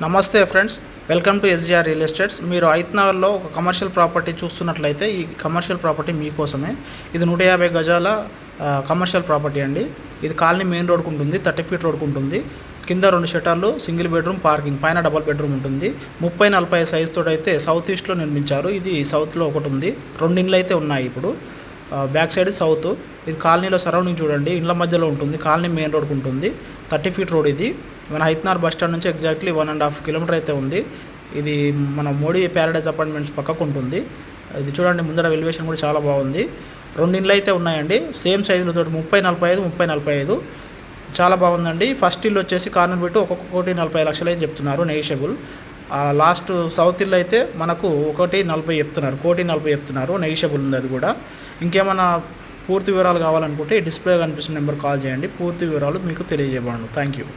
నమస్తే friends, welcome to SGR real estates. మీరు ఐత్నగర్లో ఒక కమర్షియల్ ప్రాపర్టీ చూస్తున్నట్లయితే ఈ కమర్షియల్ ప్రాపర్టీ మీకోసమే. ఇది 150 గజాల కమర్షియల్ ప్రాపర్టీ అండి. ఇది కాలనీ మెయిన్ రోడ్కు ఉంటుంది, 30 ఫీట్ రోడ్కు ఉంటుంది. కింద 2 షటర్లు, సింగిల్ బెడ్రూమ్, పార్కింగ్, పైన డబల్ బెడ్రూమ్ ఉంటుంది. 30-40 సైజ్ తోటి అయితే సౌత్ ఈస్ట్లో నిర్మించారు. ఇది సౌత్లో ఒకటి ఉంది, 2 ఇండ్లు అయితే ఉన్నాయి. ఇప్పుడు బ్యాక్ సైడ్ సౌత్. ఇది కాలనీలో సరౌండింగ్ చూడండి, ఇండ్ల మధ్యలో ఉంటుంది. కాలనీ మెయిన్ రోడ్కు ఉంటుంది, 30 ఫీట్ రోడ్. ఇది మన హైత్నార్ బస్ స్టాండ్ నుంచి ఎగ్జాక్ట్లీ 1.5 కిలోమీటర్ అయితే ఉంది. ఇది మన మోడీ ప్యారడైజ్ అపార్ట్మెంట్స్ పక్కకు ఉంటుంది. ఇది చూడండి, ముందర ఎలివేషన్ కూడా చాలా బాగుంది. 2 ఇండ్లు అయితే ఉన్నాయండి, సేమ్ సైజులతో 30-45 చాలా బాగుందండి. ఫస్ట్ ఇల్లు వచ్చేసి కార్నర్ బిట్టు 1,40,00,000 అయితే చెప్తున్నారు, నెగిషియబుల్. లాస్ట్ సౌత్ ఇల్లు అయితే మనకు 1,40,00,000 చెప్తున్నారు, 1,40,00,000 చెప్తున్నారు, నెగిషియబుల్ ఉంది అది కూడా. ఇంకేమైనా పూర్తి వివరాలు కావాలనుకుంటే డిస్ప్లే కనిపిస్తున్న నెంబర్ కాల్ చేయండి, పూర్తి వివరాలు మీకు తెలియజేయబడను. Thank you.